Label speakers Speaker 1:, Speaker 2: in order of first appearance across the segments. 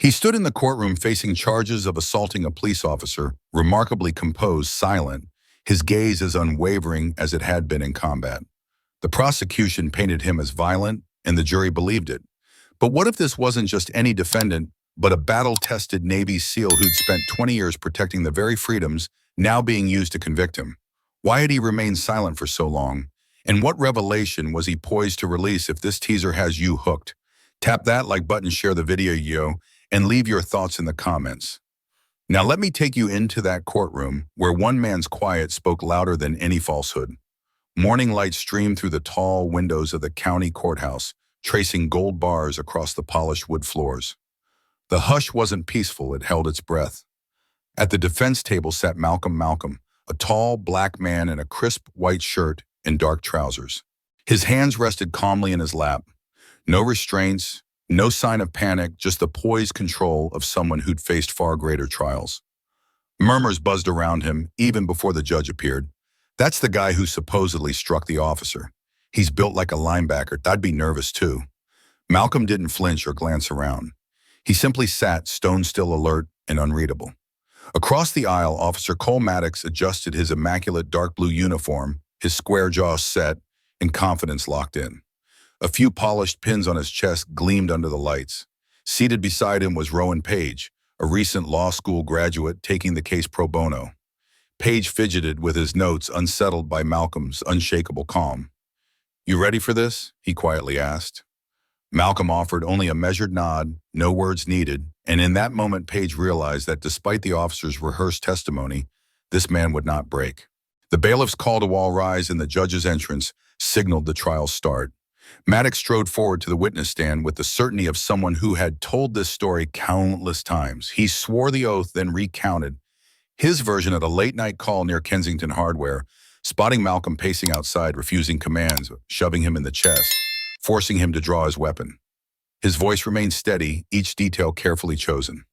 Speaker 1: He stood in the courtroom facing charges of assaulting a police officer, remarkably composed, silent, his gaze as unwavering as it had been in combat. The prosecution painted him as violent, and the jury believed it. But what if this wasn't just any defendant, but a battle-tested Navy SEAL who'd spent 20 years protecting the very freedoms now being used to convict him? Why had he remained silent for so long? And what revelation was he poised to release if this teaser has you hooked? Tap that like button, share the video, and leave your thoughts in the comments. Now let me take you into that courtroom where one man's quiet spoke louder than any falsehood. Morning light streamed through the tall windows of the county courthouse, tracing gold bars across the polished wood floors. The hush wasn't peaceful, it held its breath. At the defense table sat Malcolm, a tall black man in a crisp white shirt and dark trousers. His hands rested calmly in his lap. No restraints, no sign of panic, just the poised control of someone who'd faced far greater trials. Murmurs buzzed around him even before the judge appeared. That's the guy who supposedly struck the officer. He's built like a linebacker. I'd be nervous too. Malcolm didn't flinch or glance around. He simply sat, stone still, alert and unreadable. Across the aisle, Officer Cole Maddox adjusted his immaculate dark blue uniform, his square jaw set and confidence locked in. A few polished pins on his chest gleamed under the lights. Seated beside him was Rowan Page, a recent law school graduate taking the case pro bono. Page fidgeted with his notes, unsettled by Malcolm's unshakable calm. "You ready for this?" he quietly asked. Malcolm offered only a measured nod, no words needed, and in that moment Page realized that despite the officer's rehearsed testimony, this man would not break. The bailiff's call to all rise and the judge's entrance signaled the trial's start. Maddox strode forward to the witness stand with the certainty of someone who had told this story countless times. He swore the oath, then recounted his version at a late-night call near Kensington Hardware, spotting Malcolm pacing outside, refusing commands, shoving him in the chest, forcing him to draw his weapon. His voice remained steady, each detail carefully chosen.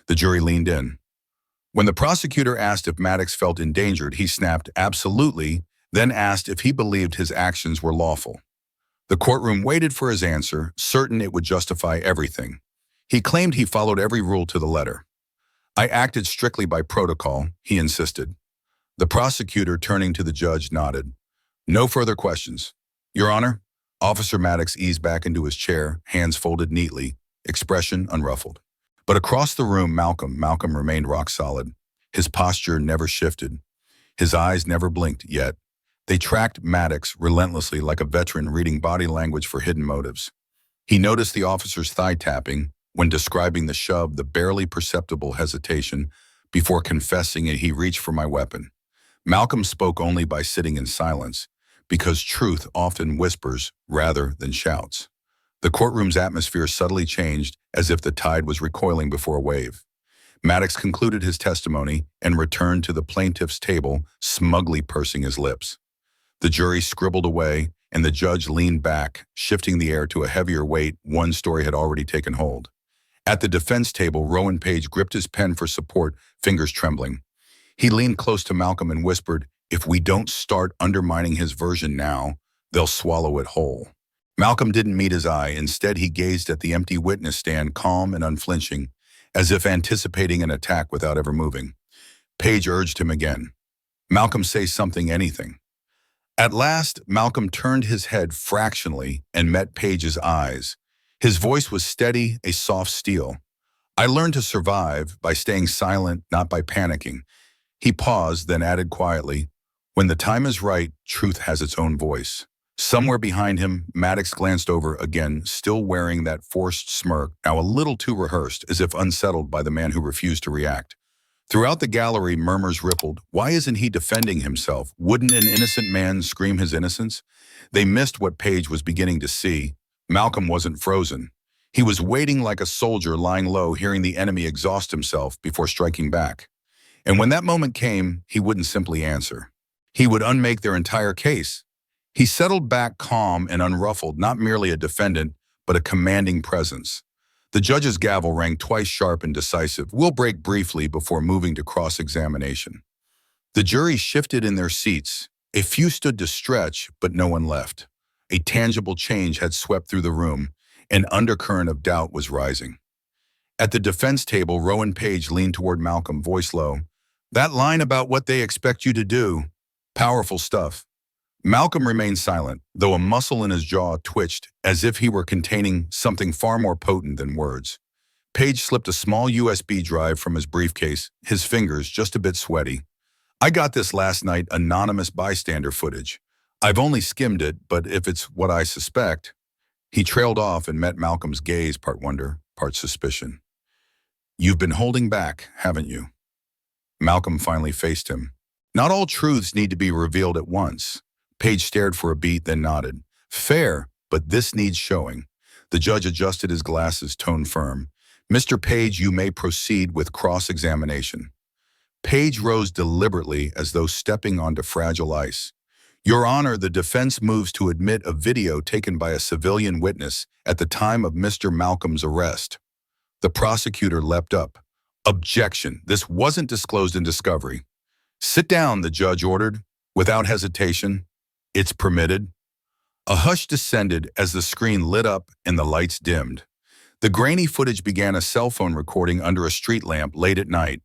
Speaker 1: The jury leaned in. When the prosecutor asked if Maddox felt endangered, he snapped, "Absolutely," then asked if he believed his actions were lawful. The courtroom waited for his answer, certain it would justify everything. He claimed he followed every rule to the letter. "I acted strictly by protocol," he insisted. The prosecutor, turning to the judge, nodded. "No further questions." "Your Honor." Officer Maddox eased back into his chair, hands folded neatly, expression unruffled. But across the room, Malcolm remained rock solid. His posture never shifted. His eyes never blinked, yet they tracked Maddox relentlessly like a veteran reading body language for hidden motives. He noticed the officer's thigh tapping when describing the shove, the barely perceptible hesitation before confessing it. He reached for my weapon. Malcolm spoke only by sitting in silence, because truth often whispers rather than shouts. The courtroom's atmosphere subtly changed, as if the tide was recoiling before a wave. Maddox concluded his testimony and returned to the plaintiff's table, smugly pursing his lips. The jury scribbled away, and the judge leaned back, shifting the air to a heavier weight. One story had already taken hold. At the defense table, Rowan Page gripped his pen for support, fingers trembling. He leaned close to Malcolm and whispered, "If we don't start undermining his version now, they'll swallow it whole." Malcolm didn't meet his eye. Instead, he gazed at the empty witness stand, calm and unflinching, as if anticipating an attack without ever moving. Page urged him again. "Malcolm, say something, anything." At last, Malcolm turned his head fractionally and met Page's eyes. His voice was steady, a soft steel. "I learned to survive by staying silent, not by panicking." He paused, then added quietly, "When the time is right, truth has its own voice." Somewhere behind him, Maddox glanced over again, still wearing that forced smirk, now a little too rehearsed, as if unsettled by the man who refused to react. Throughout the gallery, murmurs rippled. Why isn't he defending himself? Wouldn't an innocent man scream his innocence? They missed what Page was beginning to see. Malcolm wasn't frozen. He was waiting like a soldier lying low, hearing the enemy exhaust himself before striking back. And when that moment came, he wouldn't simply answer. He would unmake their entire case. He settled back calm and unruffled, not merely a defendant, but a commanding presence. The judge's gavel rang twice sharp and decisive. "We'll break briefly before moving to cross-examination." The jury shifted in their seats. A few stood to stretch, but no one left. A tangible change had swept through the room. An undercurrent of doubt was rising. At the defense table, Rowan Page leaned toward Malcolm, voice low. That line about what they expect you to do, powerful stuff. Malcolm remained silent, though a muscle in his jaw twitched as if he were containing something far more potent than words. Page slipped a small USB drive from his briefcase, his fingers just a bit sweaty. I got this last night, anonymous bystander footage. I've only skimmed it, but if it's what I suspect. He trailed off and met Malcolm's gaze, part wonder, part suspicion. You've been holding back, haven't you? Malcolm finally faced him. Not all truths need to be revealed at once. Page stared for a beat, then nodded. Fair, but this needs showing. The judge adjusted his glasses, tone firm. Mr. Page, you may proceed with cross-examination. Page rose deliberately as though stepping onto fragile ice. Your Honor, the defense moves to admit a video taken by a civilian witness at the time of Mr. Malcolm's arrest. The prosecutor leapt up. Objection. This wasn't disclosed in discovery. Sit down, the judge ordered, without hesitation. It's permitted. A hush descended as the screen lit up and the lights dimmed. The grainy footage began a cell phone recording under a street lamp late at night.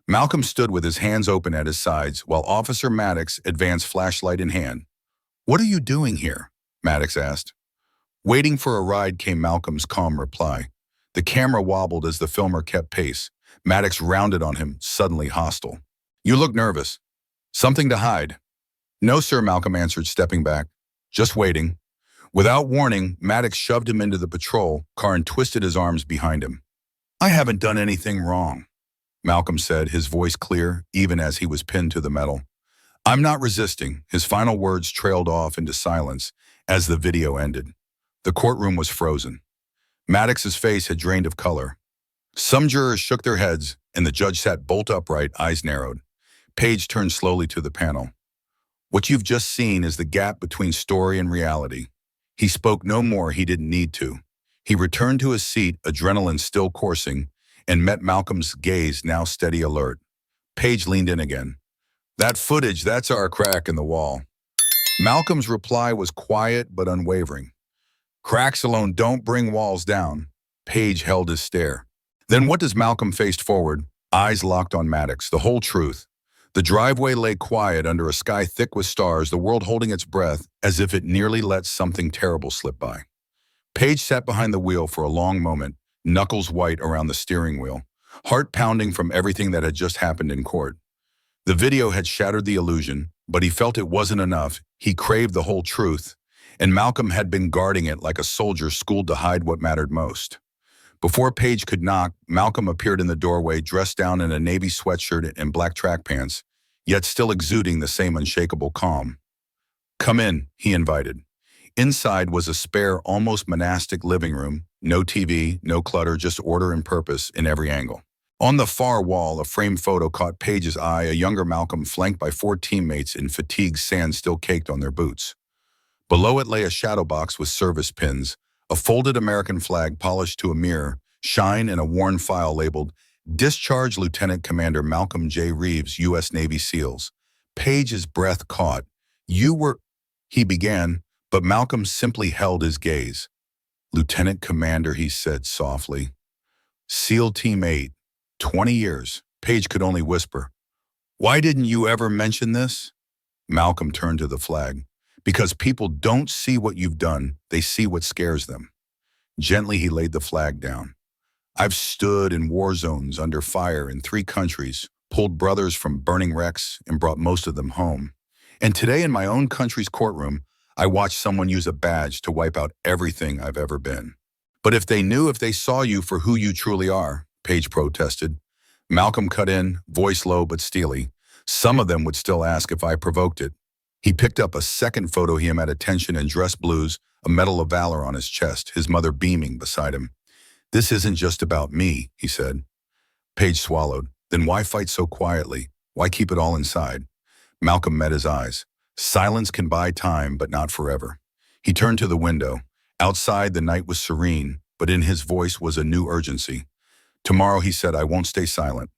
Speaker 1: Malcolm stood with his hands open at his sides while Officer Maddox advanced, flashlight in hand. What are you doing here? Maddox asked. Waiting for a ride, came Malcolm's calm reply. The camera wobbled as the filmer kept pace. Maddox rounded on him, suddenly hostile. You look nervous. Something to hide? No, sir, Malcolm answered, stepping back. Just waiting. Without warning, Maddox shoved him into the patrol car and twisted his arms behind him. I haven't done anything wrong, Malcolm said, his voice clear, even as he was pinned to the metal. I'm not resisting. His final words trailed off into silence as the video ended. The courtroom was frozen. Maddox's face had drained of color. Some jurors shook their heads, and the judge sat bolt upright, eyes narrowed. Page turned slowly to the panel. What you've just seen is the gap between story and reality. He spoke no more, he didn't need to. He returned to his seat, adrenaline still coursing, and met Malcolm's gaze, now steady, alert. Page leaned in again. That footage, that's our crack in the wall. Malcolm's reply was quiet but unwavering. Cracks alone don't bring walls down. Page held his stare. Then what does Malcolm faced forward, eyes locked on Maddox, the whole truth. The driveway lay quiet under a sky thick with stars, the world holding its breath as if it nearly let something terrible slip by. Page sat behind the wheel for a long moment, knuckles white around the steering wheel, heart pounding from everything that had just happened in court. The video had shattered the illusion, but he felt it wasn't enough. He craved the whole truth, and Malcolm had been guarding it like a soldier schooled to hide what mattered most. Before Page could knock, Malcolm appeared in the doorway, dressed down in a navy sweatshirt and black track pants, yet still exuding the same unshakable calm. Come in, he invited. Inside was a spare, almost monastic living room. No TV, no clutter, just order and purpose in every angle. On the far wall, a framed photo caught Page's eye, a younger Malcolm flanked by 4 teammates in fatigue, sand still caked on their boots. Below it lay a shadow box with service pins, a folded American flag polished to a mere shine, and a worn file labeled Discharge Lieutenant Commander Malcolm J. Reeves, U.S. Navy SEALs. Page's breath caught. You were, he began, but Malcolm simply held his gaze. Lieutenant Commander, he said softly. SEAL Team 8, 20 years. Page could only whisper. Why didn't you ever mention this? Malcolm turned to the flag. Because people don't see what you've done, they see what scares them. Gently, he laid the flag down. I've stood in war zones under fire in 3 countries, pulled brothers from burning wrecks and brought most of them home. And today in my own country's courtroom, I watched someone use a badge to wipe out everything I've ever been. But if they saw you for who you truly are, Page protested. Malcolm cut in, voice low but steely. Some of them would still ask if I provoked it. He picked up a second photo of him at attention in dress blues, a Medal of Valor on his chest, his mother beaming beside him. This isn't just about me, he said. Page swallowed. Then why fight so quietly? Why keep it all inside? Malcolm met his eyes. Silence can buy time, but not forever. He turned to the window. Outside, the night was serene, but in his voice was a new urgency. Tomorrow, he said, I won't stay silent.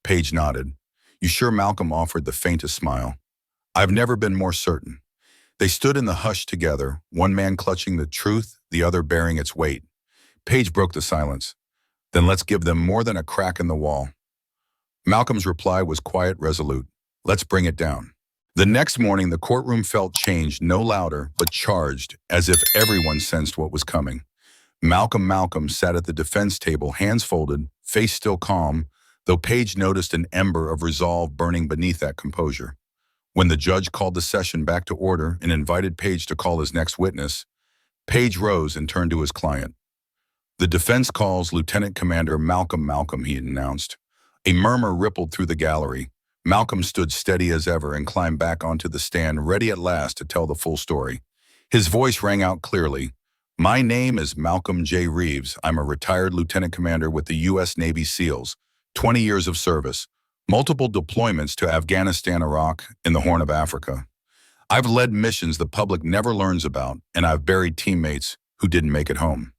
Speaker 1: Page nodded. You sure? Malcolm offered the faintest smile. I've never been more certain. They stood in the hush together, one man clutching the truth, the other bearing its weight. Page broke the silence. Then let's give them more than a crack in the wall. Malcolm's reply was quiet, resolute. Let's bring it down. The next morning, the courtroom felt changed, no louder, but charged, as if everyone sensed what was coming. Malcolm sat at the defense table, hands folded, face still calm, though Page noticed an ember of resolve burning beneath that composure. When the judge called the session back to order and invited Page to call his next witness, Page rose and turned to his client. The defense calls Lieutenant Commander Malcolm, he announced. A murmur rippled through the gallery. Malcolm stood steady as ever and climbed back onto the stand, ready at last to tell the full story. His voice rang out clearly. My name is Malcolm J. Reeves. I'm a retired lieutenant commander with the U.S. Navy SEALs, 20 years of service, multiple deployments to Afghanistan, Iraq, and the Horn of Africa. I've led missions the public never learns about, and I've buried teammates who didn't make it home.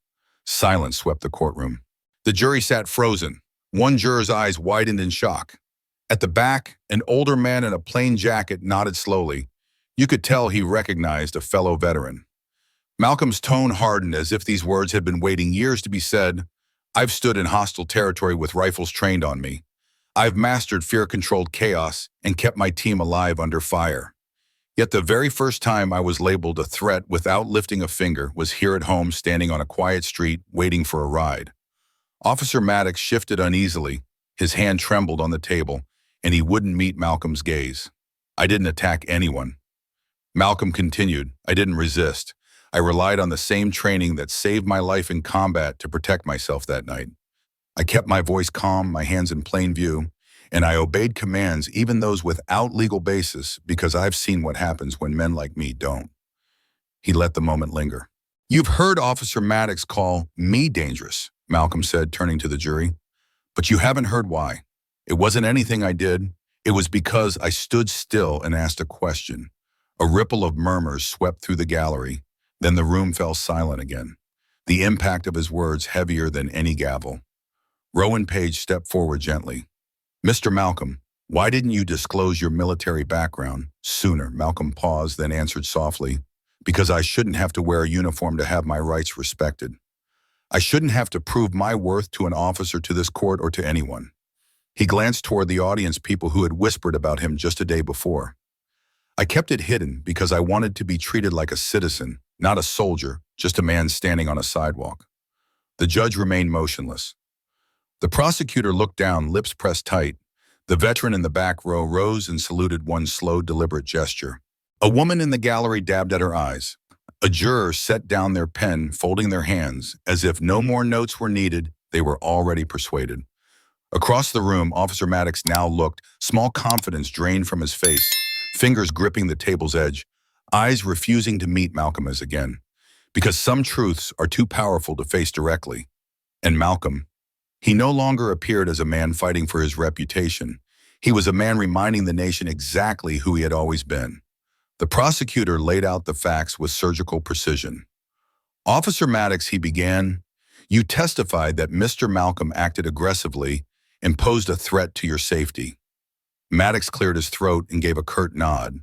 Speaker 1: Silence swept the courtroom. The jury sat frozen. One juror's eyes widened in shock. At the back, an older man in a plain jacket nodded slowly. You could tell he recognized a fellow veteran. Malcolm's tone hardened as if these words had been waiting years to be said. I've stood in hostile territory with rifles trained on me. I've mastered fear-controlled chaos and kept my team alive under fire. Yet the very first time I was labeled a threat without lifting a finger was here at home, standing on a quiet street, waiting for a ride. Officer Maddox shifted uneasily. His hand trembled on the table, and he wouldn't meet Malcolm's gaze. I didn't attack anyone. Malcolm continued. I didn't resist. I relied on the same training that saved my life in combat to protect myself that night. I kept my voice calm, my hands in plain view, and I obeyed commands, even those without legal basis, because I've seen what happens when men like me don't. He let the moment linger. You've heard Officer Maddox call me dangerous, Malcolm said, turning to the jury. But you haven't heard why. It wasn't anything I did. It was because I stood still and asked a question. A ripple of murmurs swept through the gallery. Then the room fell silent again, the impact of his words heavier than any gavel. Rowan Page stepped forward gently. Mr. Malcolm, why didn't you disclose your military background sooner? Malcolm paused, then answered softly. Because I shouldn't have to wear a uniform to have my rights respected. I shouldn't have to prove my worth to an officer, to this court, or to anyone. He glanced toward the audience, people who had whispered about him just a day before. I kept it hidden because I wanted to be treated like a citizen, not a soldier, just a man standing on a sidewalk. The judge remained motionless. The prosecutor looked down, lips pressed tight. The veteran in the back row rose and saluted, one slow, deliberate gesture. A woman in the gallery dabbed at her eyes. A juror set down their pen, folding their hands, as if no more notes were needed. They were already persuaded. Across the room, Officer Maddox now looked, small confidence drained from his face, fingers gripping the table's edge, eyes refusing to meet Malcolm as again. Because some truths are too powerful to face directly. And Malcolm, he no longer appeared as a man fighting for his reputation. He was a man reminding the nation exactly who he had always been. The prosecutor laid out the facts with surgical precision. Officer Maddox, he began, you testified that Mr. Malcolm acted aggressively and posed a threat to your safety. Maddox cleared his throat and gave a curt nod.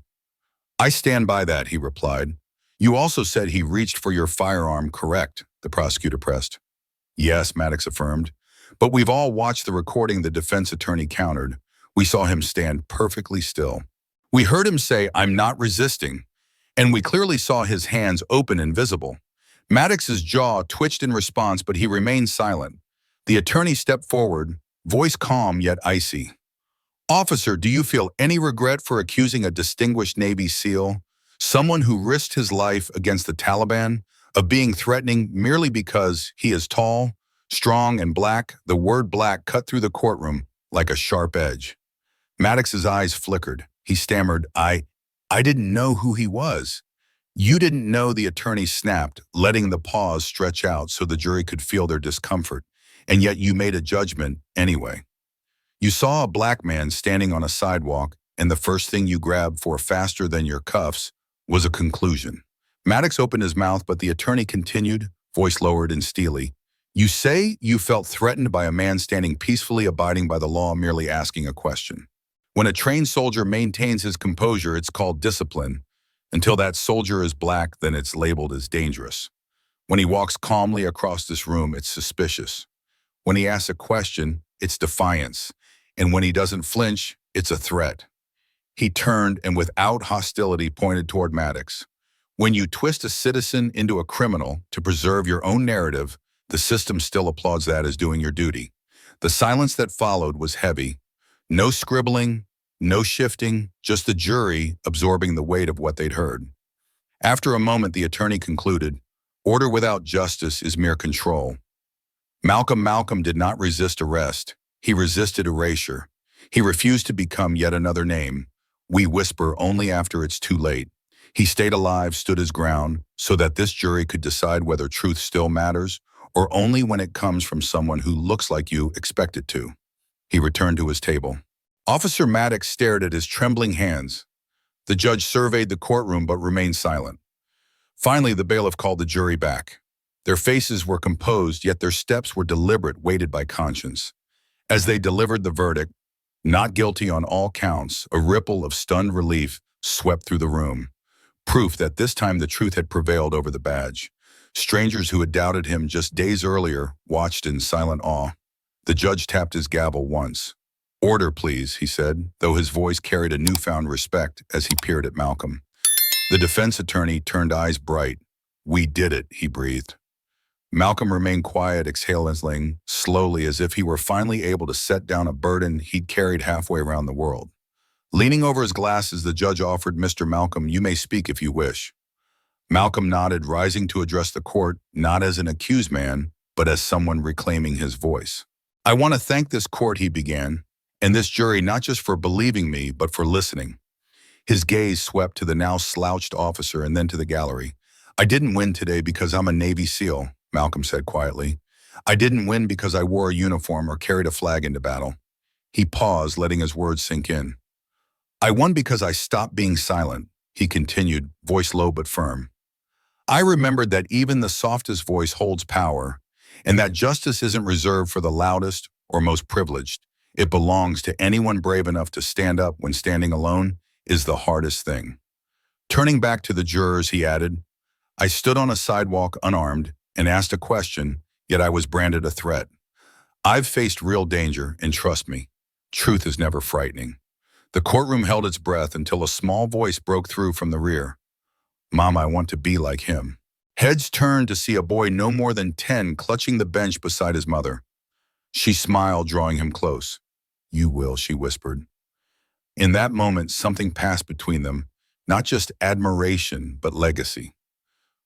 Speaker 1: I stand by that, he replied. You also said he reached for your firearm, correct? The prosecutor pressed. Yes, Maddox affirmed. But we've all watched the recording, the defense attorney countered. We saw him stand perfectly still. We heard him say, I'm not resisting. And we clearly saw his hands open and visible. Maddox's jaw twitched in response, but he remained silent. The attorney stepped forward, voice calm yet icy. Officer, do you feel any regret for accusing a distinguished Navy SEAL, someone who risked his life against the Taliban, of being threatening merely because he is tall, strong, and black? The word black cut through the courtroom like a sharp edge. Maddox's eyes flickered. He stammered, I didn't know who he was. You didn't know, the attorney snapped, letting the pause stretch out so the jury could feel their discomfort, and yet you made a judgment anyway. You saw a black man standing on a sidewalk, and the first thing you grabbed for, faster than your cuffs, was a conclusion. Maddox opened his mouth, but the attorney continued, voice lowered and steely. You say you felt threatened by a man standing peacefully, abiding by the law, merely asking a question. When a trained soldier maintains his composure, it's called discipline. Until that soldier is black, then it's labeled as dangerous. When he walks calmly across this room, it's suspicious. When he asks a question, it's defiance. And when he doesn't flinch, it's a threat. He turned and without hostility pointed toward Maddox. When you twist a citizen into a criminal to preserve your own narrative, the system still applauds that as doing your duty. The silence that followed was heavy. No scribbling, no shifting, just the jury absorbing the weight of what they'd heard. After a moment, the attorney concluded, "Order without justice is mere control." Malcolm did not resist arrest. He resisted erasure. He refused to become yet another name. We whisper only after it's too late. He stayed alive, stood his ground, so that this jury could decide whether truth still matters, or only when it comes from someone who looks like you expect it to. He returned to his table. Officer Maddox stared at his trembling hands. The judge surveyed the courtroom but remained silent. Finally, the bailiff called the jury back. Their faces were composed, yet their steps were deliberate, weighted by conscience. As they delivered the verdict, not guilty on all counts, a ripple of stunned relief swept through the room. Proof that this time the truth had prevailed over the badge. Strangers who had doubted him just days earlier watched in silent awe. The judge tapped his gavel once. "Order, please," he said, though his voice carried a newfound respect as he peered at Malcolm. The defense attorney turned eyes bright. "We did it," he breathed. Malcolm remained quiet, exhaling slowly as if he were finally able to set down a burden he'd carried halfway around the world. Leaning over his glasses, the judge offered, "Mr. Malcolm, you may speak if you wish." Malcolm nodded, rising to address the court, not as an accused man, but as someone reclaiming his voice. "I want to thank this court," he began, "and this jury not just for believing me, but for listening." His gaze swept to the now slouched officer and then to the gallery. "I didn't win today because I'm a Navy SEAL," Malcolm said quietly. "I didn't win because I wore a uniform or carried a flag into battle." He paused, letting his words sink in. "I won because I stopped being silent," he continued, voice low but firm. "I remembered that even the softest voice holds power, and that justice isn't reserved for the loudest or most privileged. It belongs to anyone brave enough to stand up when standing alone is the hardest thing." Turning back to the jurors, he added, "I stood on a sidewalk unarmed and asked a question, yet I was branded a threat. I've faced real danger, and trust me, truth is never frightening." The courtroom held its breath until a small voice broke through from the rear. "Mom, I want to be like him." Heads turned to see a boy no more than 10 clutching the bench beside his mother. She smiled, drawing him close. "You will," she whispered. In that moment, something passed between them, not just admiration, but legacy.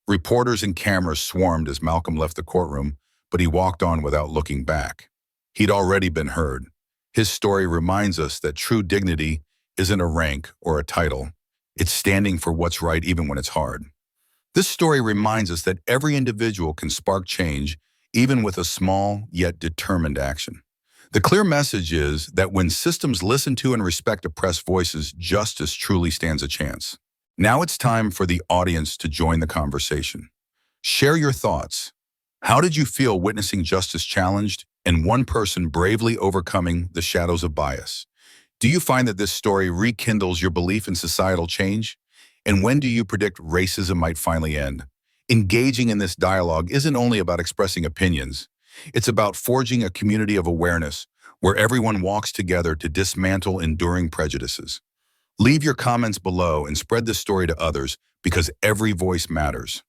Speaker 1: Reporters and cameras swarmed as Malcolm left the courtroom, but he walked on without looking back. He'd already been heard. His story reminds us that true dignity isn't a rank or a title. It's standing for what's right even when it's hard. This story reminds us that every individual can spark change, even with a small yet determined action. The clear message is that when systems listen to and respect oppressed voices, justice truly stands a chance. Now it's time for the audience to join the conversation. Share your thoughts. How did you feel witnessing justice challenged and one person bravely overcoming the shadows of bias? Do you find that this story rekindles your belief in societal change? And when do you predict racism might finally end? Engaging in this dialogue isn't only about expressing opinions. It's about forging a community of awareness where everyone walks together to dismantle enduring prejudices. Leave your comments below and spread this story to others because every voice matters.